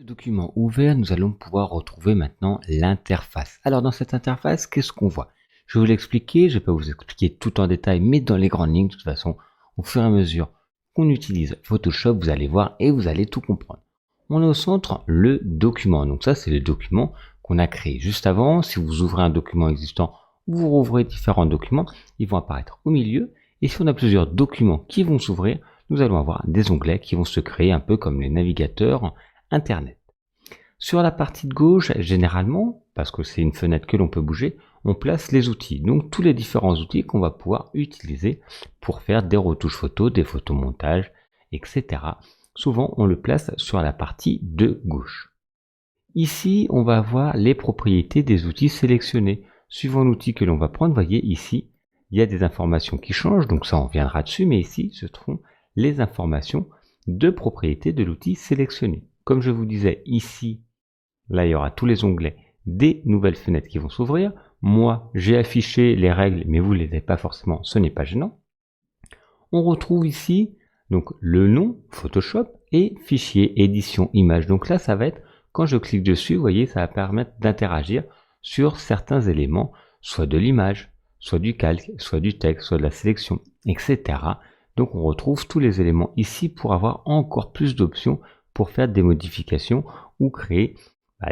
Document ouvert, nous allons pouvoir retrouver maintenant l'interface. Alors dans cette interface, qu'est-ce qu'on voit? Je vais vous l'expliquer, je ne vais pas vous expliquer tout en détail, mais dans les grandes lignes, de toute façon, au fur et à mesure qu'on utilise Photoshop, vous allez voir et vous allez tout comprendre. On a au centre le document, donc ça c'est le document qu'on a créé. Juste avant, si vous ouvrez un document existant, vous rouvrez différents documents, ils vont apparaître au milieu, et si on a plusieurs documents qui vont s'ouvrir, nous allons avoir des onglets qui vont se créer un peu comme les navigateurs Internet. Sur la partie de gauche, généralement, parce que c'est une fenêtre que l'on peut bouger, on place les outils. Donc tous les différents outils qu'on va pouvoir utiliser pour faire des retouches photos, des photomontages, etc. Souvent, on le place sur la partie de gauche. Ici, on va avoir les propriétés des outils sélectionnés. Suivant l'outil que l'on va prendre, voyez ici, il y a des informations qui changent, donc ça on reviendra dessus, mais ici se trouvent les informations de propriétés de l'outil sélectionné. Comme je vous disais, ici, là, il y aura tous les onglets des nouvelles fenêtres qui vont s'ouvrir. Moi, j'ai affiché les règles, mais vous ne les avez pas forcément, ce n'est pas gênant. On retrouve ici donc le nom Photoshop et fichier édition image. Donc là, ça va être, quand je clique dessus, vous voyez, ça va permettre d'interagir sur certains éléments, soit de l'image, soit du calque, soit du texte, soit de la sélection, etc. Donc on retrouve tous les éléments ici pour avoir encore plus d'options pour faire des modifications ou créer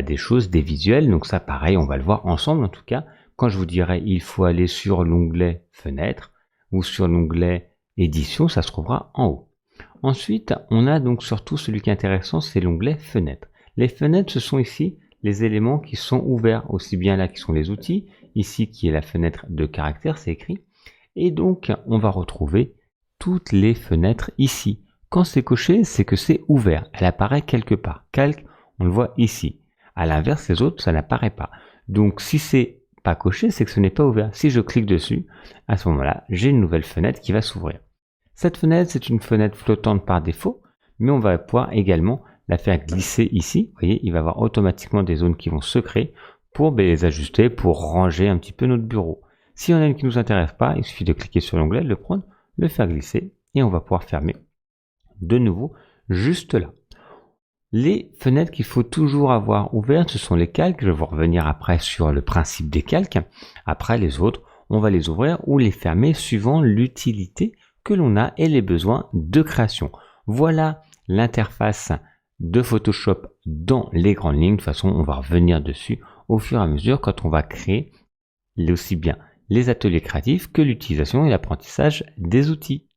des choses, des visuels. Donc ça pareil, on va le voir ensemble en tout cas. Quand je vous dirai il faut aller sur l'onglet fenêtre ou sur l'onglet édition, ça se trouvera en haut. Ensuite, on a donc surtout celui qui est intéressant, c'est l'onglet fenêtre. Les fenêtres, ce sont ici les éléments qui sont ouverts, aussi bien là qui sont les outils, ici qui est la fenêtre de caractère, c'est écrit. Et donc on va retrouver toutes les fenêtres ici. Quand c'est coché, c'est que c'est ouvert. Elle apparaît quelque part. Calque, on le voit ici. À l'inverse, les autres, ça n'apparaît pas. Donc, si c'est pas coché, c'est que ce n'est pas ouvert. Si je clique dessus, à ce moment-là, j'ai une nouvelle fenêtre qui va s'ouvrir. Cette fenêtre, c'est une fenêtre flottante par défaut, mais on va pouvoir également la faire glisser ici. Vous voyez, il va y avoir automatiquement des zones qui vont se créer pour les ajuster, pour ranger un petit peu notre bureau. Si on a une qui ne nous intéresse pas, il suffit de cliquer sur l'onglet, le prendre, le faire glisser, et on va pouvoir fermer de nouveau juste là. Les fenêtres qu'il faut toujours avoir ouvertes, ce sont les calques. Je vais vous revenir après sur le principe des calques. Après les autres, on va les ouvrir ou les fermer suivant l'utilité que l'on a et les besoins de création. Voilà l'interface de Photoshop dans les grandes lignes. De toute façon, on va revenir dessus au fur et à mesure quand on va créer aussi bien les ateliers créatifs que l'utilisation et l'apprentissage des outils.